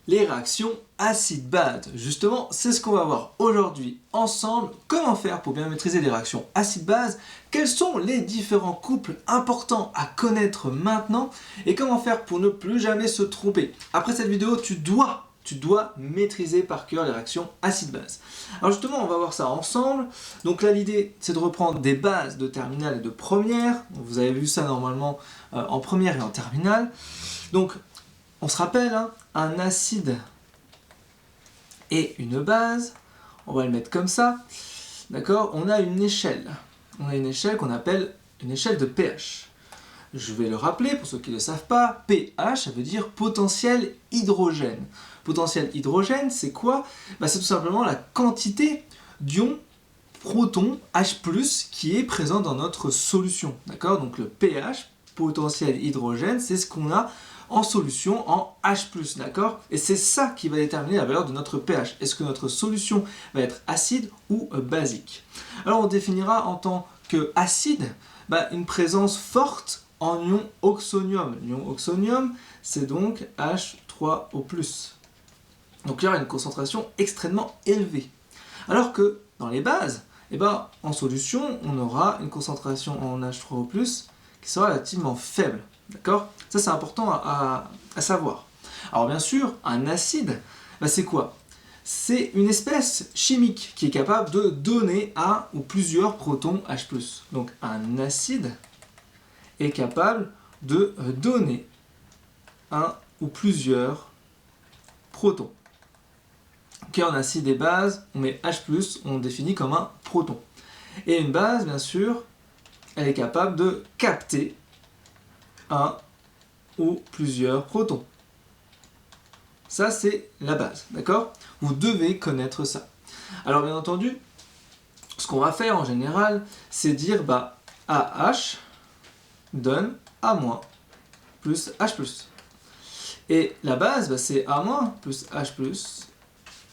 Les réactions acide-base. Justement, c'est ce qu'on va voir aujourd'hui ensemble. Comment faire pour bien maîtriser les réactions acide-base? Quels sont les différents couples importants à connaître maintenant? Et comment faire pour ne plus jamais se tromper? Après cette vidéo, tu dois maîtriser par cœur les réactions acide-base. Alors justement, on va voir ça ensemble. Donc là, l'idée, c'est de reprendre des bases de terminale et de première. Vous avez vu ça normalement en première et en terminale. Donc, on se rappelle, hein, un acide et une base, on va le mettre comme ça, d'accord? On a une échelle. On a une échelle qu'on appelle une échelle de pH. Je vais le rappeler pour ceux qui ne le savent pas, pH, ça veut dire potentiel hydrogène. Potentiel hydrogène, c'est quoi? C'est tout simplement la quantité d'ions proton H+, qui est présent dans notre solution. D'accord? Donc le pH, potentiel hydrogène, c'est ce qu'on a en solution en H+, d'accord? Et c'est ça qui va déterminer la valeur de notre pH. Est-ce que notre solution va être acide ou basique? Alors on définira en tant qu'acide une présence forte en ion oxonium. L'ion oxonium, c'est donc H3O+. Donc il y aura une concentration extrêmement élevée. Alors que dans les bases, en solution, on aura une concentration en H3O+, qui sera relativement faible. D'accord? Ça, c'est important à savoir. Alors bien sûr, un acide, c'est quoi? C'est une espèce chimique qui est capable de donner un ou plusieurs protons H+. Donc un acide est capable de donner un ou plusieurs protons. Ok, en acide et base, on met H+, on définit comme un proton. Et une base, bien sûr, elle est capable de capter un ou plusieurs protons. Ça, c'est la base, d'accord? Vous devez connaître ça. Alors, bien entendu, ce qu'on va faire en général, c'est dire AH donne A- plus H+. Et la base, c'est A- plus H+,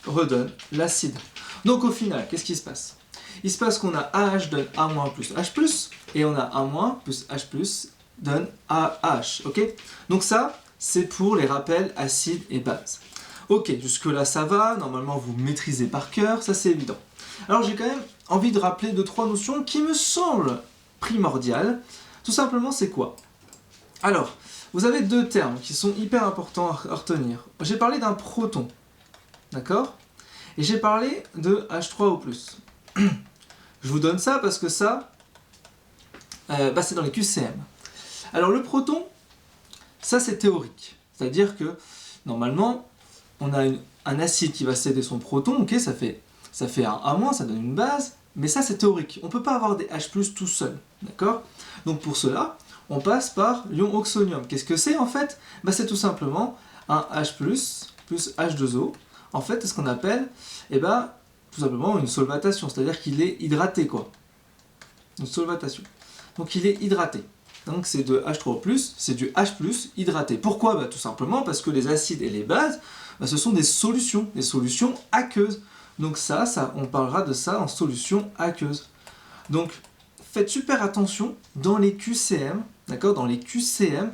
redonne l'acide. Donc au final, qu'est-ce qui se passe? Il se passe qu'on a AH donne A- plus H+, et on a A- plus H+, donne AH, ok? Donc ça, c'est pour les rappels acides et bases. Ok, jusque-là ça va, normalement vous maîtrisez par cœur, ça c'est évident. Alors j'ai quand même envie de rappeler 2-3 notions qui me semblent primordiales. Tout simplement, c'est quoi? Alors, vous avez deux termes qui sont hyper importants à retenir. J'ai parlé d'un proton, d'accord? Et j'ai parlé de H3O+. Je vous donne ça parce que ça, c'est dans les QCM. Alors le proton, ça c'est théorique. C'est-à-dire que, normalement, on a un acide qui va céder son proton, ok, ça fait un A-, ça donne une base, mais ça c'est théorique. On ne peut pas avoir des H+, tout seul, d'accord? Donc pour cela, on passe par l'ion oxonium. Qu'est-ce que c'est en fait? C'est tout simplement un H+, plus H2O. En fait, c'est ce qu'on appelle, tout simplement une solvatation, c'est-à-dire qu'il est hydraté, quoi. Une solvatation. Donc il est hydraté. Donc c'est de H3O+, c'est du H+, hydraté. Pourquoi? Tout simplement parce que les acides et les bases, ce sont des solutions aqueuses. Donc ça, on parlera de ça en solution aqueuse. Donc faites super attention dans les QCM, d'accord? Dans les QCM,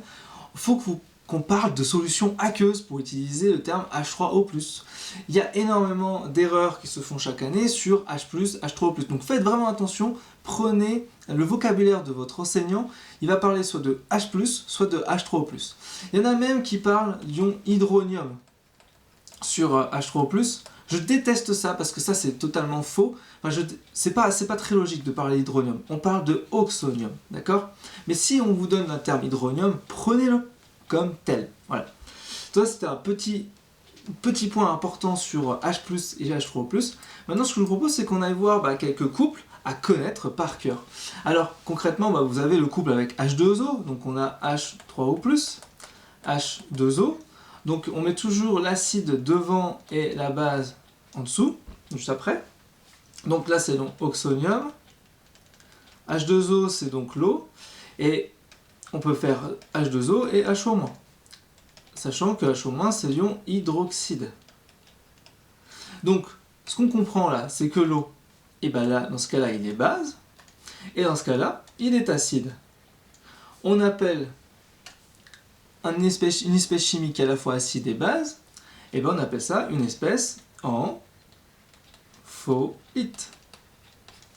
il faut qu'on parle de solutions aqueuses pour utiliser le terme H3O+. Il y a énormément d'erreurs qui se font chaque année sur H+, H3O+. Donc faites vraiment attention, prenez le vocabulaire de votre enseignant, il va parler soit de H+, soit de H3O+. Il y en a même qui parlent d'ion hydronium sur H3O+. Je déteste ça parce que ça c'est totalement faux. C'est pas très logique de parler d'hydronium. On parle de oxonium, d'accord? Mais si on vous donne un terme hydronium, prenez-le comme tel. Voilà. Ça c'était un petit point important sur H+ et H3O+. Maintenant ce que je vous propose c'est qu'on aille voir quelques couples à connaître par cœur. Alors concrètement vous avez le couple avec H2O, donc on a H3O+, H2O. Donc on met toujours l'acide devant et la base en dessous, juste après. Donc là c'est donc oxonium. H2O c'est donc l'eau. Et on peut faire H2O et HO-. Sachant que HO- c'est l'ion hydroxyde. Donc ce qu'on comprend là, c'est que l'eau, là, dans ce cas-là, il est base. Et dans ce cas-là, il est acide. On appelle une espèce chimique à la fois acide et base. et ben on appelle ça une espèce ampholyte.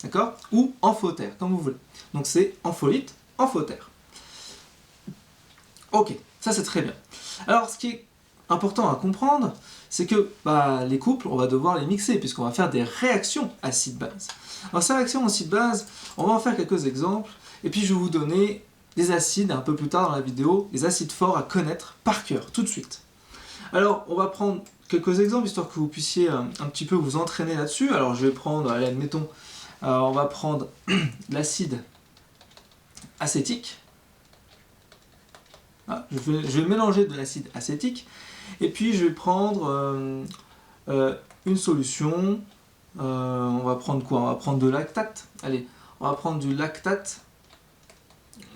D'accord? Ou amphotère, comme vous voulez. Donc c'est ampholyte, amphotère. Ok, ça c'est très bien. Alors ce qui est important à comprendre, c'est que les couples, on va devoir les mixer, puisqu'on va faire des réactions acide-base. Alors ces réactions acide-base, on va en faire quelques exemples, et puis je vais vous donner des acides un peu plus tard dans la vidéo, des acides forts à connaître par cœur, tout de suite. Alors on va prendre quelques exemples, histoire que vous puissiez un petit peu vous entraîner là-dessus. Alors je vais prendre, allez, admettons, on va prendre l'acide acétique. Ah, je vais mélanger de l'acide acétique, et puis je vais prendre une solution. On va prendre quoi? On va prendre de lactate. Allez, on va prendre du lactate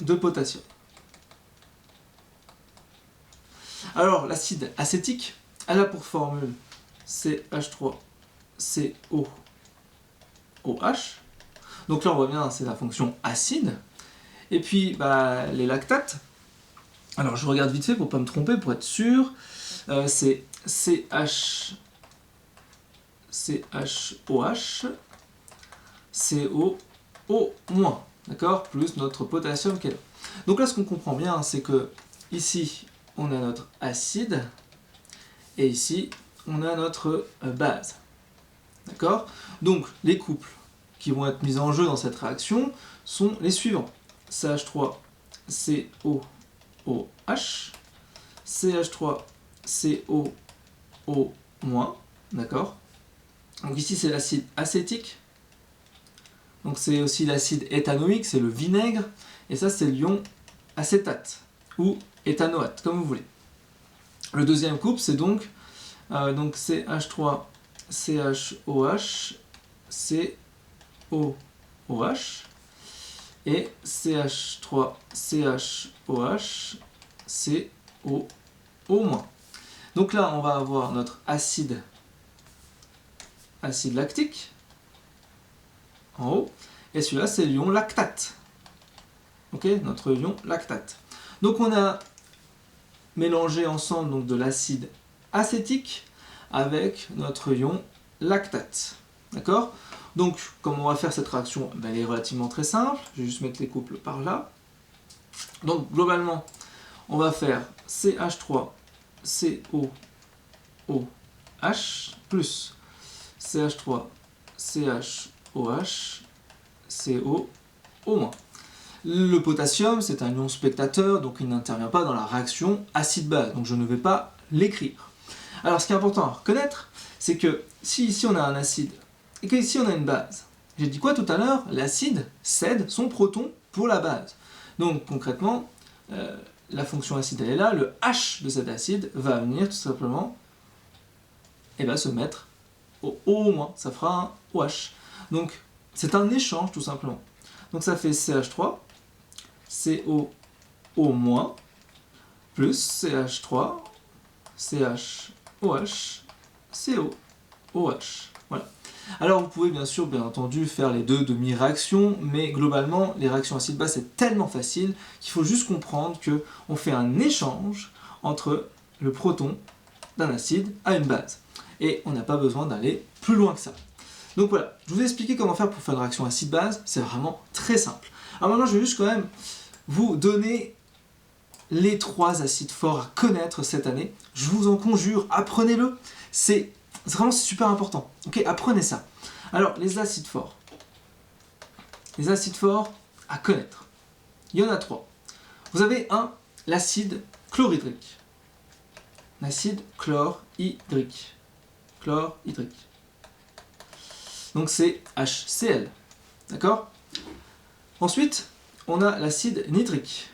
de potassium. Alors, l'acide acétique, elle a pour formule CH3COOH. Donc là, on voit bien, c'est la fonction acide. Et puis, les lactates, alors je regarde vite fait pour ne pas me tromper, pour être sûr, c'est CHOH, CO, d'accord, plus notre potassium qui est là. Donc là, ce qu'on comprend bien, c'est que ici, on a notre acide, et ici, on a notre base. D'accord? Donc, les couples qui vont être mis en jeu dans cette réaction sont les suivants. CH3COOH, CH3COO-, d'accord? Donc ici, c'est l'acide acétique. Donc c'est aussi l'acide éthanoïque, c'est le vinaigre. Et ça, c'est l'ion acétate, ou éthanoate, comme vous voulez. Le deuxième couple, c'est donc CH3CHOH, COOH, et CH3CHOH, COO-. Donc là, on va avoir notre acide lactique, en haut, et celui-là, c'est l'ion lactate. Ok, notre ion lactate. Donc on a mélangé ensemble donc, de l'acide acétique avec notre ion lactate. D'accord? Donc, comme on va faire cette réaction, elle est relativement très simple. Je vais juste mettre les couples par là. Donc, globalement, on va faire CH3COOH plus CH3CHOH, CO-. Le potassium, c'est un ion spectateur, donc il n'intervient pas dans la réaction acide-base, donc je ne vais pas l'écrire. Alors ce qui est important à reconnaître, c'est que si ici on a un acide, et qu'ici on a une base, j'ai dit quoi tout à l'heure? L'acide cède son proton pour la base. Donc concrètement, la fonction acide elle est là, le H de cet acide va venir tout simplement et va se mettre au O-, ça fera un OH. Donc c'est un échange tout simplement. Donc ça fait CH3, COO- plus CH3, CHOH, COOH. Voilà. Alors vous pouvez bien entendu faire les deux demi-réactions, mais globalement les réactions acide-base c'est tellement facile qu'il faut juste comprendre qu'on fait un échange entre le proton d'un acide à une base. Et on n'a pas besoin d'aller plus loin que ça. Donc voilà, je vous ai expliqué comment faire pour faire une réaction acide-base, c'est vraiment très simple. Alors maintenant je vais juste quand même vous donner les 3 acides forts à connaître cette année. Je vous en conjure, apprenez-le, c'est vraiment super important. Ok, apprenez ça. Alors les acides forts à connaître, il y en a 3. Vous avez l'acide chlorhydrique. L'acide chlorhydrique. Donc c'est HCl. D'accord? Ensuite, on a l'acide nitrique.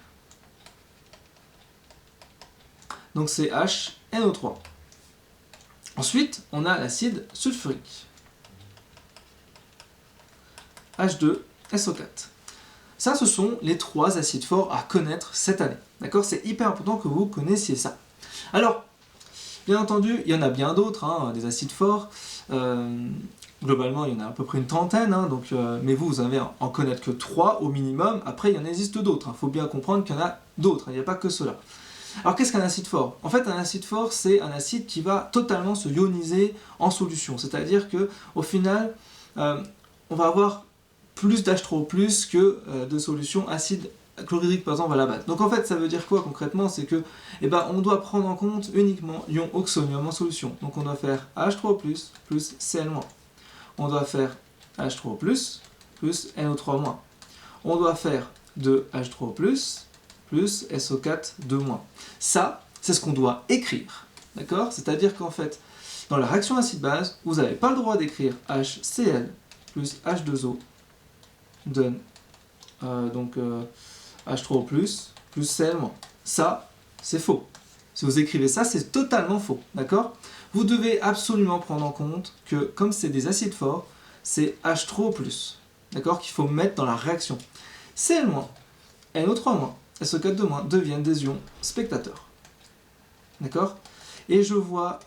Donc c'est HNO3. Ensuite, on a l'acide sulfurique. H2SO4. Ça, ce sont les 3 acides forts à connaître cette année. D'accord? C'est hyper important que vous connaissiez ça. Alors, bien entendu, il y en a bien d'autres, des acides forts. Globalement, il y en a à peu près une trentaine, mais vous avez en connaître que 3 au minimum. Après, il y en existe d'autres. Il faut bien comprendre qu'il y en a d'autres, il n'y a pas que cela. Alors qu'est-ce qu'un acide fort? En fait, un acide fort, c'est un acide qui va totalement se ioniser en solution. C'est-à-dire que au final, on va avoir plus d'H3O+ que de solutions acides chlorhydrique par exemple à la base. Donc en fait ça veut dire quoi concrètement? C'est que on doit prendre en compte uniquement l'ion oxonium en solution. Donc on doit faire H3O+ plus Cl-. On doit faire H3O+ plus NO3-. On doit faire 2H3O+ plus SO4 2-. Ça, c'est ce qu'on doit écrire. D'accord? C'est-à-dire qu'en fait, dans la réaction acide-base, vous n'avez pas le droit d'écrire HCl plus H2O donne H3O+, plus Cl-. Ça, c'est faux. Si vous écrivez ça, c'est totalement faux. D'accord? Vous devez absolument prendre en compte que, comme c'est des acides forts, c'est H3O+, d'accord, qu'il faut mettre dans la réaction. Cl-, NO3-, SO4 deviennent des ions spectateurs. D'accord? Et je vois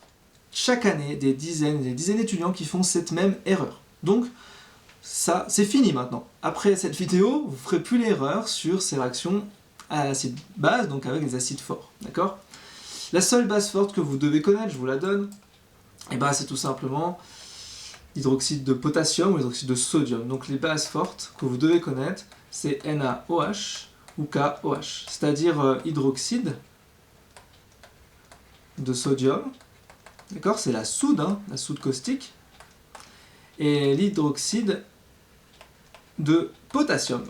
chaque année des dizaines et des dizaines d'étudiants qui font cette même erreur. Donc, ça, c'est fini maintenant. Après cette vidéo, vous ne ferez plus l'erreur sur ces réactions à l'acide base, donc avec les acides forts. D'accord? La seule base forte que vous devez connaître, je vous la donne, c'est tout simplement l'hydroxyde de potassium ou l'hydroxyde de sodium. Donc les bases fortes que vous devez connaître, c'est NaOH ou KOH, c'est-à-dire hydroxyde de sodium, d'accord, c'est la soude caustique, et l'hydroxyde de potassium.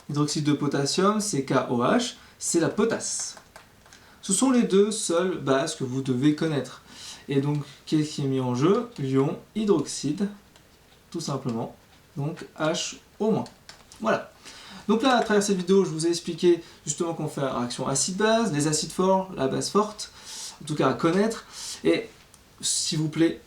L'hydroxyde de potassium, c'est KOH, c'est la potasse. Ce sont les deux seules bases que vous devez connaître. Et donc, qu'est-ce qui est mis en jeu? L'ion hydroxyde, tout simplement, donc HO-. Voilà. Donc là, à travers cette vidéo, je vous ai expliqué justement qu'on fait la réaction acide-base, les acides forts, la base forte, en tout cas à connaître. Et s'il vous plaît,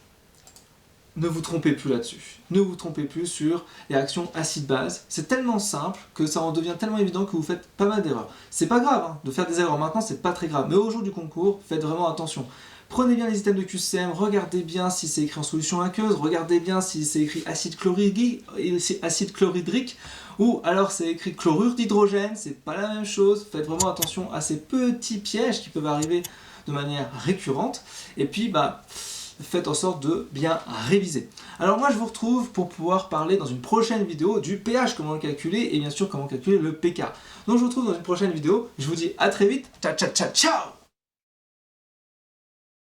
ne vous trompez plus là-dessus. Ne vous trompez plus sur les réactions acide-base. C'est tellement simple que ça en devient tellement évident que vous faites pas mal d'erreurs. C'est pas grave, de faire des erreurs maintenant, c'est pas très grave. Mais au jour du concours, faites vraiment attention. Prenez bien les items de QCM, regardez bien si c'est écrit en solution aqueuse, regardez bien si c'est écrit acide chlorhydrique, ou alors c'est écrit chlorure d'hydrogène, c'est pas la même chose. Faites vraiment attention à ces petits pièges qui peuvent arriver de manière récurrente. Et puis, faites en sorte de bien réviser. Alors moi je vous retrouve pour pouvoir parler dans une prochaine vidéo du pH, comment le calculer, et bien sûr comment calculer le pK. Donc je vous retrouve dans une prochaine vidéo, je vous dis à très vite, ciao ciao ciao ciao.